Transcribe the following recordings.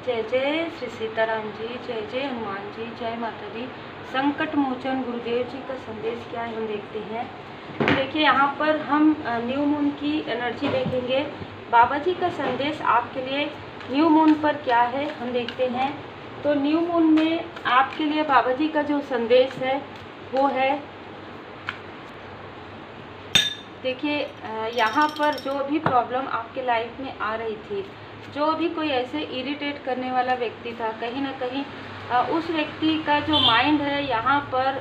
जय जय श्री सीताराम जी, जय जय हनुमान जी, जय माता दी। संकट मोचन गुरुदेव जी का संदेश क्या है हम देखते हैं। देखिए यहाँ पर हम न्यू मून की एनर्जी देखेंगे। बाबा जी का संदेश आपके लिए न्यू मून पर क्या है हम देखते हैं। तो न्यू मून में आपके लिए बाबा जी का जो संदेश है वो है, देखिए यहाँ पर जो भी प्रॉब्लम आपके लाइफ में आ रही थी, जो भी कोई ऐसे इरिटेट करने वाला व्यक्ति था, कहीं ना कहीं उस व्यक्ति का जो माइंड है यहाँ पर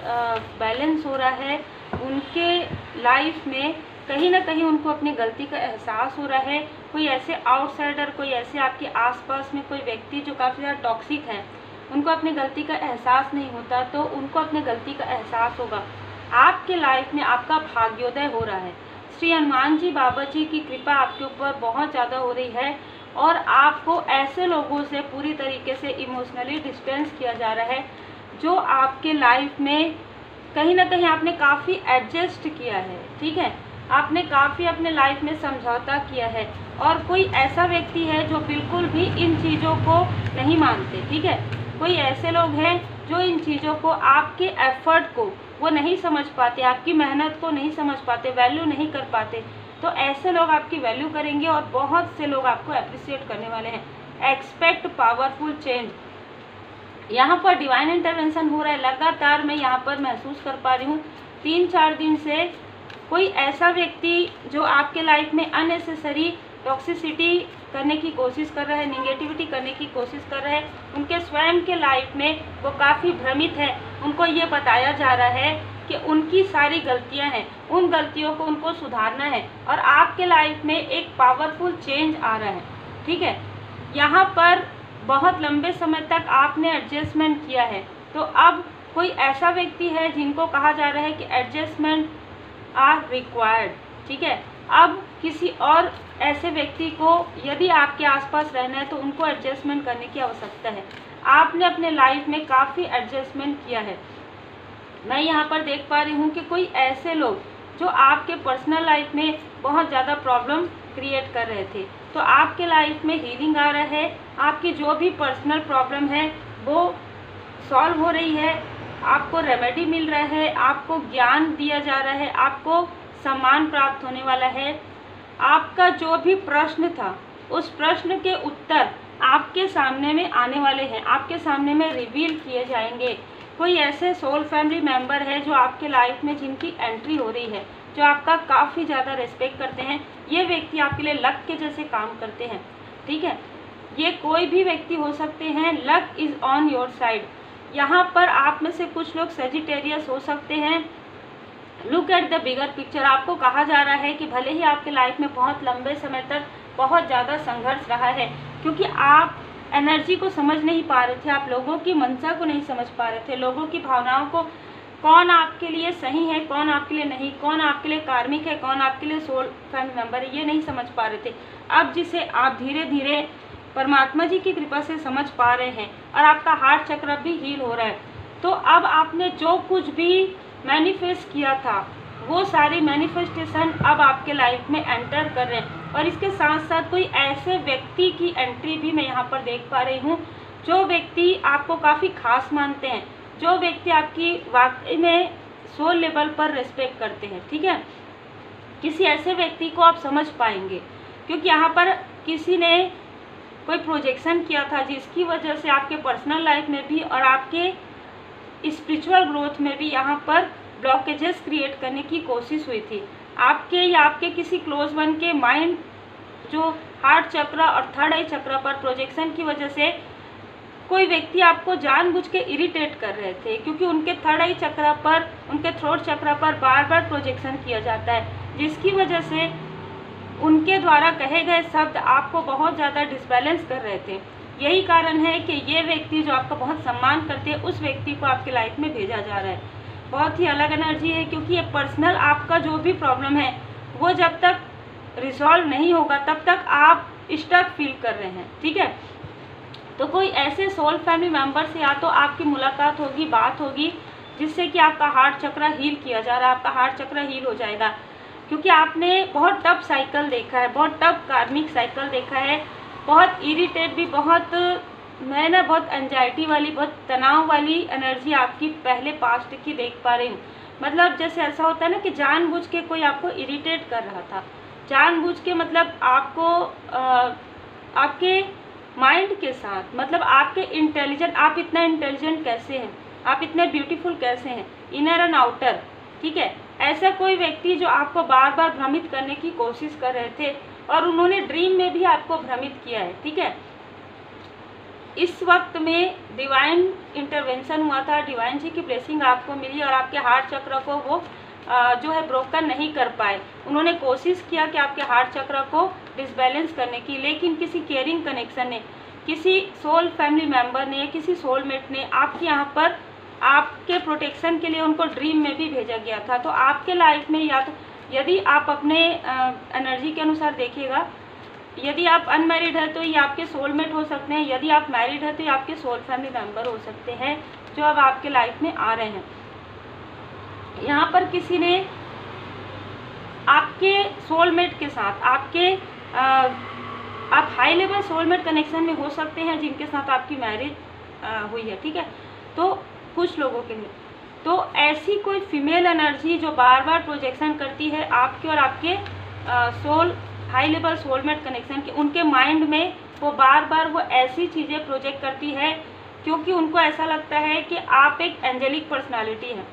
बैलेंस हो रहा है। उनके लाइफ में कहीं ना कहीं उनको अपनी गलती का एहसास हो रहा है। कोई ऐसे आउटसाइडर, कोई ऐसे आपके आसपास में कोई व्यक्ति जो काफ़ी ज़्यादा टॉक्सिक है, उनको अपनी गलती का एहसास नहीं होता, तो उनको अपनी गलती का एहसास होगा। आपके लाइफ में आपका भाग्योदय हो रहा है। श्री हनुमान जी बाबा जी की कृपा आपके ऊपर बहुत ज़्यादा हो रही है और आपको ऐसे लोगों से पूरी तरीके से इमोशनली डिस्टेंस किया जा रहा है जो आपके लाइफ में कहीं ना कहीं आपने काफ़ी एडजस्ट किया है। ठीक है, आपने काफ़ी अपने लाइफ में समझौता किया है और कोई ऐसा व्यक्ति है जो बिल्कुल भी इन चीज़ों को नहीं मानते। ठीक है, कोई ऐसे लोग हैं जो इन चीज़ों को, आपके एफर्ट को वो नहीं समझ पाते, आपकी मेहनत को नहीं समझ पाते, वैल्यू नहीं कर पाते। तो ऐसे लोग आपकी वैल्यू करेंगे और बहुत से लोग आपको अप्रिशिएट करने वाले हैं। Expect powerful change. यहाँ पर डिवाइन इंटरवेंशन हो रहा है लगातार। मैं यहाँ पर महसूस कर पा रही हूँ 3-4 दिन से कोई ऐसा व्यक्ति जो आपके लाइफ में अननेसेसरी टॉक्सिसिटी करने की कोशिश कर रहा है, निगेटिविटी करने की कोशिश कर रहा है, उनके स्वयं के लाइफ में वो काफ़ी भ्रमित है। उनको ये बताया जा रहा है कि उनकी सारी गलतियां हैं, उन गलतियों को उनको सुधारना है और आपके लाइफ में एक पावरफुल चेंज आ रहा है। ठीक है, यहाँ पर बहुत लंबे समय तक आपने एडजस्टमेंट किया है, तो अब कोई ऐसा व्यक्ति है जिनको कहा जा रहा है कि एडजस्टमेंट आर रिक्वायर्ड। ठीक है, अब किसी और ऐसे व्यक्ति को यदि आपके आसपास रहना है तो उनको एडजस्टमेंट करने की आवश्यकता है। आपने अपने लाइफ में काफ़ी एडजस्टमेंट किया है। मैं यहाँ पर देख पा रही हूँ कि कोई ऐसे लोग जो आपके पर्सनल लाइफ में बहुत ज़्यादा प्रॉब्लम क्रिएट कर रहे थे, तो आपके लाइफ में हीलिंग आ रहा है। आपकी जो भी पर्सनल प्रॉब्लम है वो सॉल्व हो रही है, आपको रेमेडी मिल रहा है, आपको ज्ञान दिया जा रहा है, आपको सम्मान प्राप्त होने वाला है। आपका जो भी प्रश्न था उस प्रश्न के उत्तर आपके सामने में आने वाले हैं, आपके सामने में रिवील किए जाएंगे। कोई ऐसे सोल फैमिली मेंबर है जो आपके लाइफ में जिनकी एंट्री हो रही है, जो आपका काफ़ी ज़्यादा रिस्पेक्ट करते हैं। ये व्यक्ति आपके लिए लक के जैसे काम करते हैं। ठीक है, ये कोई भी व्यक्ति हो सकते हैं। Luck is on your side. यहाँ पर आप में से कुछ लोग सेजिटेरियस हो सकते हैं। Look at the bigger picture. आपको कहा जा रहा है कि भले ही आपके लाइफ में बहुत लंबे समय तक बहुत ज़्यादा संघर्ष रहा है, क्योंकि आप एनर्जी को समझ नहीं पा रहे थे, आप लोगों की मंशा को नहीं समझ पा रहे थे, लोगों की भावनाओं को, कौन आपके लिए सही है, कौन आपके लिए नहीं, कौन आपके लिए कार्मिक है, कौन आपके लिए सोल फैमिली मेंबर है, ये नहीं समझ पा रहे थे। अब जिसे आप धीरे धीरे परमात्मा जी की कृपा से समझ पा रहे हैं और आपका हार्ट चक्र भी हील हो रहा है, तो अब आपने जो कुछ भी मैनिफेस्ट किया था वो सारी मैनिफेस्टेशन अब आपके लाइफ में एंटर कर रहे हैं। और इसके साथ साथ कोई ऐसे व्यक्ति की एंट्री भी मैं यहाँ पर देख पा रही हूँ जो व्यक्ति आपको काफ़ी खास मानते हैं, जो व्यक्ति आपकी वाकई में सोल लेवल पर रिस्पेक्ट करते हैं। ठीक है, किसी ऐसे व्यक्ति को आप समझ पाएंगे, क्योंकि यहाँ पर किसी ने कोई प्रोजेक्शन किया था जिसकी वजह से आपके पर्सनल लाइफ में भी और आपके स्पिरिचुअल ग्रोथ में भी यहाँ पर ब्लॉकेजेस क्रिएट करने की कोशिश हुई थी। आपके या आपके किसी क्लोज वन के माइंड जो हार्ट चक्र और थर्ड आई चक्र पर प्रोजेक्शन की वजह से कोई व्यक्ति आपको जानबूझ के इरिटेट कर रहे थे, क्योंकि उनके थर्ड आई चक्र पर, उनके थ्रोट चक्र पर बार बार प्रोजेक्शन किया जाता है, जिसकी वजह से उनके द्वारा कहे गए शब्द आपको बहुत ज़्यादा डिसबैलेंस कर रहे थे। यही कारण है कि ये व्यक्ति जो आपका बहुत सम्मान करते हैं, उस व्यक्ति को आपके लाइफ में भेजा जा रहा है। बहुत ही अलग एनर्जी है, क्योंकि ये पर्सनल आपका जो भी प्रॉब्लम है वो जब तक रिजॉल्व नहीं होगा तब तक आप स्टक फील कर रहे हैं। ठीक है, तो कोई ऐसे सोल फैमिली मेंबर से या तो आपकी मुलाकात होगी, बात होगी, जिससे कि आपका हार्ट चक्र हील किया जा रहा है, आपका हार्ट चक्र हील हो जाएगा। क्योंकि आपने बहुत टफ साइकिल देखा है, बहुत टफ कार्मिक साइकिल देखा है, बहुत इरिटेट भी, बहुत मैं ना बहुत एंजाइटी वाली, बहुत तनाव वाली एनर्जी आपकी पहले पास्ट की देख पा रही हूँ। मतलब जैसे ऐसा होता है ना कि जानबूझ के कोई आपको इरिटेट कर रहा था, जानबूझ के, मतलब आपको आपके माइंड के साथ, मतलब आपके इंटेलिजेंट, आप इतना इंटेलिजेंट कैसे हैं, आप इतने ब्यूटीफुल कैसे हैं, इनर एंड आउटर, ठीक है। ऐसा कोई व्यक्ति जो आपको बार बार भ्रमित करने की कोशिश कर रहे थे और उन्होंने ड्रीम में भी आपको भ्रमित किया है, ठीक है। इस वक्त में डिवाइन इंटरवेंशन हुआ था, डिवाइन जी की ब्लेसिंग आपको मिली और आपके हार्ट चक्र को वो जो है ब्रोकन नहीं कर पाए। उन्होंने कोशिश किया कि आपके हार्ट चक्र को डिसबैलेंस करने की, लेकिन किसी केयरिंग कनेक्शन ने, किसी सोल फैमिली मेम्बर ने, किसी सोलमेट ने आपके यहाँ पर आपके प्रोटेक्शन के लिए उनको ड्रीम में भी भेजा गया था। तो आपके लाइफ में, या तो यदि आप अपने एनर्जी के अनुसार देखिएगा, यदि आप अनमैरिड है तो ये आपके सोलमेट हो सकते हैं, यदि आप मैरिड है तो ये आपके सोल फैमिली मेम्बर हो सकते हैं जो अब आपके लाइफ में आ रहे हैं। यहाँ पर किसी ने आपके सोलमेट के साथ, आपके आप हाई लेवल सोलमेट कनेक्शन में हो सकते हैं जिनके साथ आपकी मैरिज हुई है, ठीक है। तो कुछ लोगों के लिए तो ऐसी कोई फीमेल एनर्जी जो बार बार प्रोजेक्शन करती है आपके और आपके soul high level soulmate connection के, उनके माइंड में वो बार बार वो ऐसी चीज़ें प्रोजेक्ट करती है क्योंकि उनको ऐसा लगता है कि आप एक एंजेलिक पर्सनालिटी हैं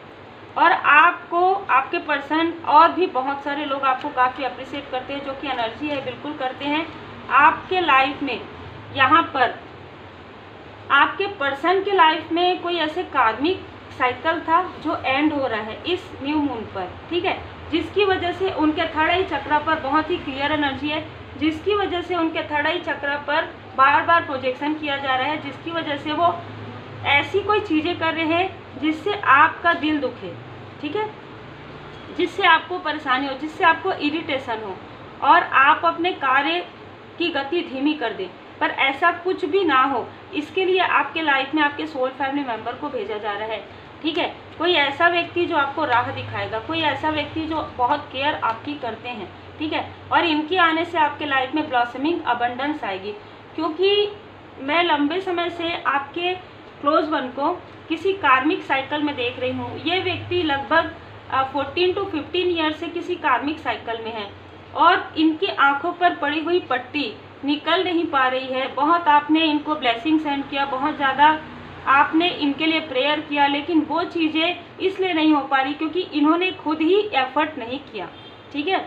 और आपको, आपके पर्सन, और भी बहुत सारे लोग आपको काफ़ी अप्रिशिएट करते हैं, जो कि एनर्जी है बिल्कुल करते हैं आपके लाइफ में। यहाँ पर आपके पर्सन के लाइफ में कोई ऐसे कार्मिक साइकिल था जो एंड हो रहा है इस न्यू मून पर, ठीक है, जिसकी वजह से उनके थर्ड आई चक्र पर बहुत ही क्लियर एनर्जी है, जिसकी वजह से उनके थर्ड आई चक्र पर बार बार प्रोजेक्शन किया जा रहा है, जिसकी वजह से वो ऐसी कोई चीज़ें कर रहे हैं जिससे आपका दिल दुखे, ठीक है, जिससे आपको परेशानी हो, जिससे आपको इरिटेशन हो और आप अपने कार्य की गति धीमी कर दें। पर ऐसा कुछ भी ना हो, इसके लिए आपके लाइफ में आपके सोल फैमिली मेम्बर को भेजा जा रहा है, ठीक है। कोई ऐसा व्यक्ति जो आपको राह दिखाएगा, कोई ऐसा व्यक्ति जो बहुत केयर आपकी करते हैं, ठीक है, और इनके आने से आपके लाइफ में ब्लॉसमिंग अबंडेंस आएगी। क्योंकि मैं लंबे समय से आपके क्लोज वन को किसी कार्मिक साइकिल में देख रही हूँ। ये व्यक्ति लगभग 14 to 15 ईयर से किसी कार्मिक साइकिल में है और इनकी आंखों पर पड़ी हुई पट्टी निकल नहीं पा रही है। बहुत आपने इनको ब्लेसिंग सेंड किया, बहुत ज़्यादा आपने इनके लिए प्रेयर किया, लेकिन वो चीज़ें इसलिए नहीं हो पा रही क्योंकि इन्होंने खुद ही एफर्ट नहीं किया, ठीक है।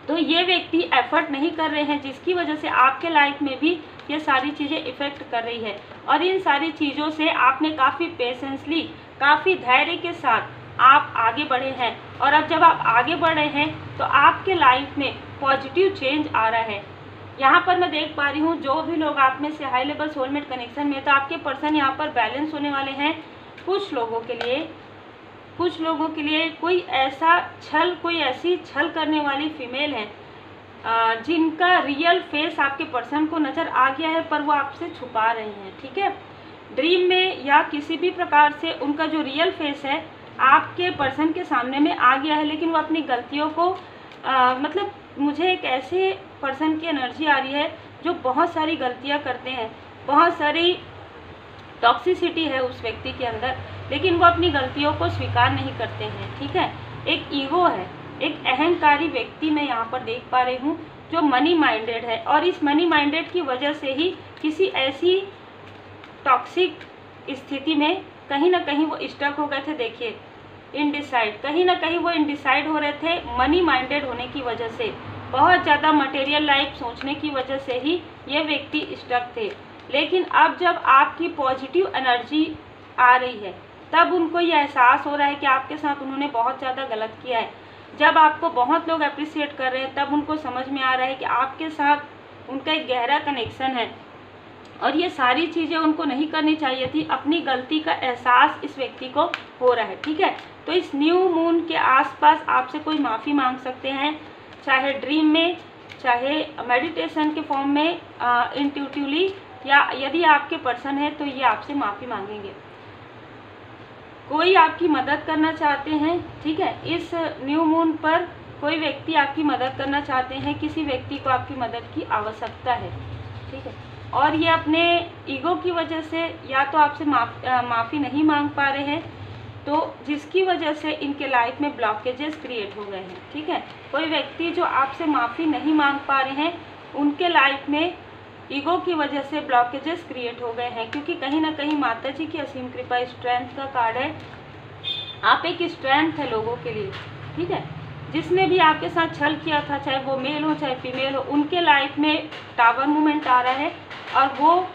तो ये व्यक्ति एफर्ट नहीं कर रहे हैं, जिसकी वजह से आपके लाइफ में भी ये सारी चीज़ें इफ़ेक्ट कर रही है। और इन सारी चीज़ों से आपने काफ़ी पेशेंसली, काफ़ी धैर्य के साथ आप आगे बढ़े हैं और अब जब आप आगे बढ़ रहे हैं तो आपके लाइफ में पॉजिटिव चेंज आ रहा है। यहाँ पर मैं देख पा रही हूँ जो भी लोग आप में से हाई लेवल सोलमेट कनेक्शन में, तो आपके पर्सन यहाँ पर बैलेंस होने वाले हैं। कुछ लोगों के लिए कोई ऐसा छल, कोई ऐसी छल करने वाली फीमेल है जिनका रियल फेस आपके पर्सन को नज़र आ गया है पर वो आपसे छुपा रहे हैं, ठीक है। ड्रीम में या किसी भी प्रकार से उनका जो रियल फेस है आपके पर्सन के सामने में आ गया है, लेकिन वो अपनी गलतियों को मतलब मुझे एक ऐसे पर्सन की एनर्जी आ रही है जो बहुत सारी गलतियां करते हैं, बहुत सारी टॉक्सिसिटी है उस व्यक्ति के अंदर, लेकिन वो अपनी गलतियों को स्वीकार नहीं करते हैं, ठीक है। एक ईगो है, एक अहंकारी व्यक्ति मैं यहाँ पर देख पा रही हूँ जो मनी माइंडेड है और इस मनी माइंडेड की वजह से ही किसी ऐसी टॉक्सिक स्थिति में कहीं ना कहीं वो स्टक हो गए थे। देखिए, इनडिसाइड, कहीं ना कहीं वो इनडिसाइड हो रहे थे मनी माइंडेड होने की वजह से, बहुत ज़्यादा मटेरियल लाइफ सोचने की वजह से ही ये व्यक्ति स्टक थे। लेकिन अब जब आपकी पॉजिटिव एनर्जी आ रही है तब उनको ये एहसास हो रहा है कि आपके साथ उन्होंने बहुत ज़्यादा गलत किया है। जब आपको बहुत लोग अप्रिशिएट कर रहे हैं तब उनको समझ में आ रहा है कि आपके साथ उनका एक गहरा कनेक्शन है और ये सारी चीज़ें उनको नहीं करनी चाहिए थी। अपनी गलती का एहसास इस व्यक्ति को हो रहा है, ठीक है। तो इस न्यू मून के आसपास आपसे कोई माफ़ी मांग सकते हैं, चाहे ड्रीम में, चाहे मेडिटेशन के फॉर्म में, इंट्यूटिवली, या यदि आपके पर्सन है तो ये आपसे माफ़ी मांगेंगे। कोई आपकी मदद करना चाहते हैं, ठीक है। इस न्यू मून पर कोई व्यक्ति आपकी मदद करना चाहते हैं, किसी व्यक्ति को आपकी मदद की आवश्यकता है, ठीक है। और ये अपने ईगो की वजह से या तो आपसे माफ़ी नहीं मांग पा रहे हैं, तो जिसकी वजह से इनके लाइफ में ब्लॉकेजेस क्रिएट हो गए हैं। ठीक है, कोई व्यक्ति जो आपसे माफ़ी नहीं मांग पा रहे हैं, उनके लाइफ में ईगो की वजह से ब्लॉकेजेस क्रिएट हो गए हैं, क्योंकि कहीं ना कहीं माता जी की असीम कृपा स्ट्रेंथ का कार्ड है। आप एक स्ट्रेंथ है लोगों के लिए। ठीक है, जिसने भी आपके साथ छल किया था, चाहे वो मेल हो चाहे फीमेल हो, उनके लाइफ में टावर मूवमेंट आ रहा है और वो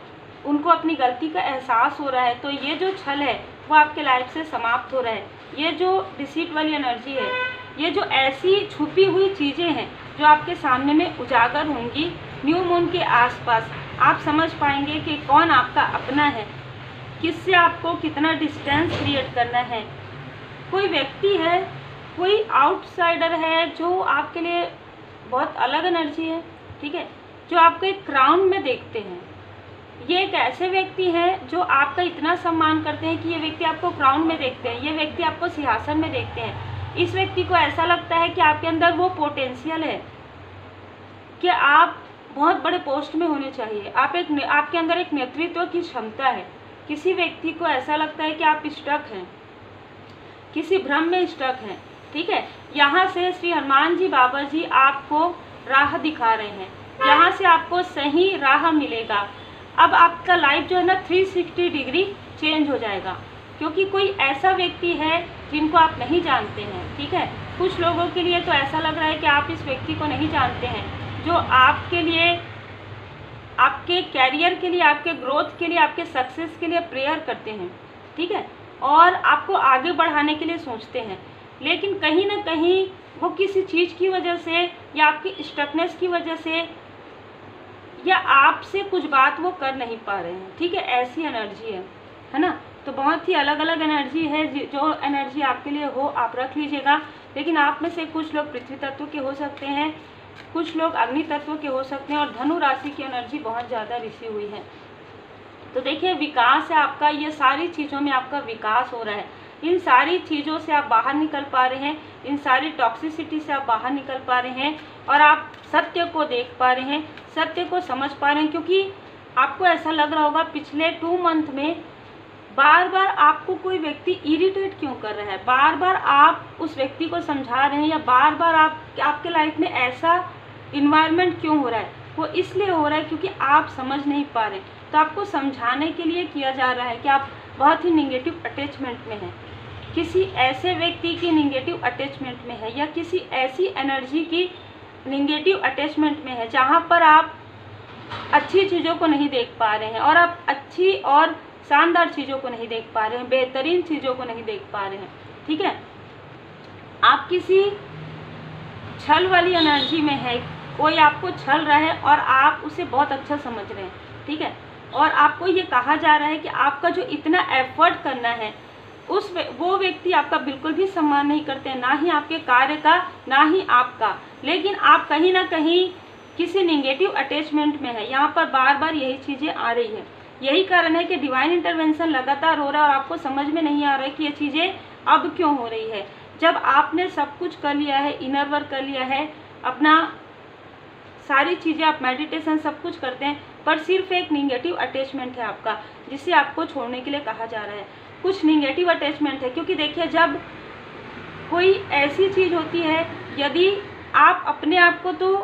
उनको अपनी गलती का एहसास हो रहा है। तो ये जो छल है वो आपके लाइफ से समाप्त हो रहा है। ये जो डिसीट वाली एनर्जी है, ये जो ऐसी छुपी हुई चीज़ें हैं जो आपके सामने में उजागर होंगी न्यू मून के आसपास, आप समझ पाएंगे कि कौन आपका अपना है, किससे आपको कितना डिस्टेंस क्रिएट करना है। कोई व्यक्ति है, कोई आउटसाइडर है जो आपके लिए बहुत अलग एनर्जी है। ठीक है, जो आपको एक क्राउन में देखते हैं। ये एक ऐसे व्यक्ति हैं जो आपका इतना सम्मान करते हैं कि ये व्यक्ति आपको क्राउन में देखते हैं, ये व्यक्ति आपको सिंहासन में देखते हैं। इस व्यक्ति को ऐसा लगता है कि आपके अंदर वो पोटेंशियल है कि आप बहुत बड़े पोस्ट में होने चाहिए, आपके अंदर एक नेतृत्व की क्षमता है। किसी व्यक्ति को ऐसा लगता है कि आप स्टक हैं, किसी भ्रम में स्टक हैं। ठीक है, यहाँ से श्री हनुमान जी बाबा जी आपको राह दिखा रहे हैं, यहाँ से आपको सही राह मिलेगा। अब आपका लाइफ जो है ना 360 डिग्री चेंज हो जाएगा, क्योंकि कोई ऐसा व्यक्ति है जिनको आप नहीं जानते हैं। ठीक है, कुछ लोगों के लिए तो ऐसा लग रहा है कि आप इस व्यक्ति को नहीं जानते हैं, जो आपके लिए, आपके कैरियर के लिए, आपके ग्रोथ के लिए, आपके सक्सेस के लिए प्रेयर करते हैं। ठीक है, और आपको आगे बढ़ाने के लिए सोचते हैं, लेकिन कहीं ना कहीं वो किसी चीज़ की वजह से या आपकी स्टकनेस की वजह से या आपसे कुछ बात वो कर नहीं पा रहे हैं। ठीक है, ऐसी एनर्जी है ना। तो बहुत ही अलग अलग एनर्जी है, जो एनर्जी आपके लिए हो आप रख लीजिएगा। लेकिन आप में से कुछ लोग पृथ्वी तत्व के हो सकते हैं, कुछ लोग अग्नि तत्व के हो सकते हैं, और धनु राशि की एनर्जी बहुत ज़्यादा रिसी हुई है। तो देखिए, विकास है आपका, ये सारी चीज़ों में आपका विकास हो रहा है। इन सारी चीज़ों से आप बाहर निकल पा रहे हैं, इन सारी टॉक्सिसिटी से आप बाहर निकल पा रहे हैं, और आप सत्य को देख पा रहे हैं, सत्य को समझ पा रहे हैं। क्योंकि आपको ऐसा लग रहा होगा पिछले 2 मंथ में बार बार आपको कोई व्यक्ति इरिटेट क्यों कर रहा है, बार बार आप उस व्यक्ति को समझा रहे हैं, या बार बार आपके लाइफ में ऐसा इन्वायरमेंट क्यों हो रहा है। वो इसलिए हो रहा है क्योंकि आप समझ नहीं पा रहे। तो आपको समझाने के लिए किया जा रहा है कि आप बहुत ही निगेटिव अटैचमेंट में हैं, किसी ऐसे व्यक्ति की निगेटिव अटैचमेंट में है, या किसी ऐसी एनर्जी की निगेटिव अटैचमेंट में है जहाँ पर आप अच्छी चीज़ों को नहीं देख पा रहे हैं, और आप अच्छी और शानदार चीज़ों को नहीं देख पा रहे हैं, बेहतरीन चीज़ों को नहीं देख पा रहे हैं। ठीक है, आप किसी छल वाली एनर्जी में है, कोई आपको छल रहा है और आप उसे बहुत अच्छा समझ रहे हैं। ठीक है, और आपको ये कहा जा रहा है कि आपका जो इतना एफर्ट करना है, वो व्यक्ति आपका बिल्कुल भी सम्मान नहीं करते हैं, ना ही आपके कार्य का, ना ही आपका। लेकिन आप कहीं ना कहीं किसी निगेटिव अटैचमेंट में है, यहाँ पर बार बार यही चीज़ें आ रही है। यही कारण है कि डिवाइन इंटरवेंशन लगातार हो रहा है और आपको समझ में नहीं आ रहा है कि ये चीज़ें अब क्यों हो रही है। जब आपने सब कुछ कर लिया है, इनर वर्क कर लिया है, अपना सारी चीज़ें, आप मेडिटेशन सब कुछ करते हैं, पर सिर्फ एक निगेटिव अटैचमेंट है आपका, जिसे आपको छोड़ने के लिए कहा जा रहा है। कुछ निगेटिव अटैचमेंट है, क्योंकि देखिए, जब कोई ऐसी चीज़ होती है, यदि आप अपने आप को तो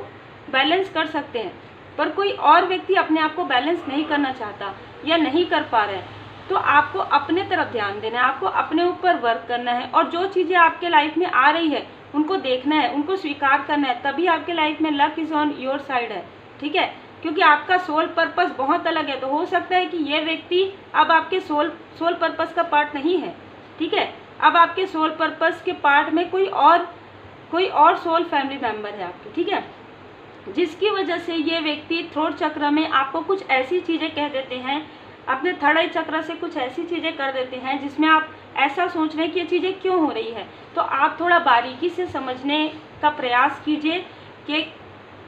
बैलेंस कर सकते हैं, पर कोई और व्यक्ति अपने आप को बैलेंस नहीं करना चाहता या नहीं कर पा रहे हैं, तो आपको अपने तरफ ध्यान देना है, आपको अपने ऊपर वर्क करना है, और जो चीज़ें आपके लाइफ में आ रही है उनको देखना है, उनको स्वीकार करना है, तभी आपके लाइफ में luck is on your side है। ठीक है, क्योंकि आपका सोल पर्पस बहुत अलग है। तो हो सकता है कि ये व्यक्ति अब आपके सोल पर्पस का पार्ट नहीं है। ठीक है, अब आपके सोल पर्पस के पार्ट में कोई और सोल फैमिली मेम्बर है आपके। ठीक है, जिसकी वजह से ये व्यक्ति थ्रोट चक्र में आपको कुछ ऐसी चीज़ें कह देते हैं, अपने थर्ड आई चक्र से कुछ ऐसी चीज़ें कर देते हैं जिसमें आप ऐसा सोच रहे हैं कि ये चीज़ें क्यों हो रही है। तो आप थोड़ा बारीकी से समझने का प्रयास कीजिए कि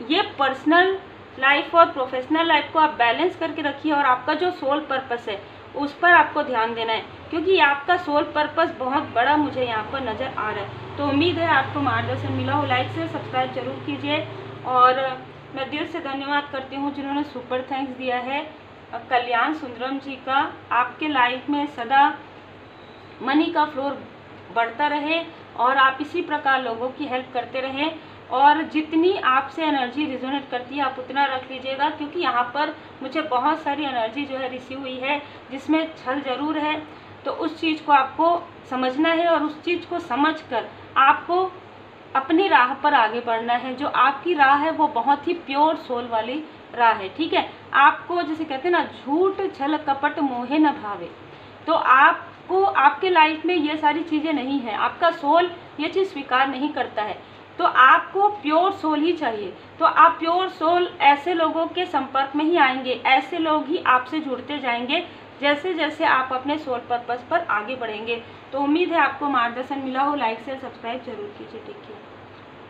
ये पर्सनल लाइफ और प्रोफेशनल लाइफ को आप बैलेंस करके रखिए, और आपका जो सोल पर्पस है उस पर आपको ध्यान देना है, क्योंकि आपका सोल पर्पस बहुत बड़ा मुझे यहाँ पर नज़र आ रहा है। तो उम्मीद है आपको मार्गदर्शन मिला हो। लाइक से सब्सक्राइब जरूर कीजिए, और मैं दिल से धन्यवाद करती हूँ जिन्होंने सुपर थैंक्स दिया है। कल्याण सुंदरम जी का। आपके लाइफ में सदा मनी का फ्लोर बढ़ता रहे और आप इसी प्रकार लोगों की हेल्प करते रहें, और जितनी आपसे एनर्जी रिजोनेट करती है आप उतना रख लीजिएगा, क्योंकि यहाँ पर मुझे बहुत सारी एनर्जी जो है रिसीव हुई है जिसमें छल जरूर है। तो उस चीज़ को आपको समझना है और उस चीज़ को समझकर आपको अपनी राह पर आगे बढ़ना है। जो आपकी राह है वो बहुत ही प्योर सोल वाली राह है, ठीक है। आपको जैसे कहते हैं ना, झूठ छल कपट मोहे न भावे, तो आपको आपके लाइफ में ये सारी चीज़ें नहीं है, आपका सोल ये चीज़ स्वीकार नहीं करता है। तो आपको प्योर सोल ही चाहिए। तो आप प्योर सोल ऐसे लोगों के संपर्क में ही आएंगे, ऐसे लोग ही आपसे जुड़ते जाएंगे जैसे जैसे आप अपने सोल पर्पस पर आगे बढ़ेंगे। तो उम्मीद है आपको मार्गदर्शन मिला हो। लाइक शेयर सब्सक्राइब जरूर कीजिए। Take care.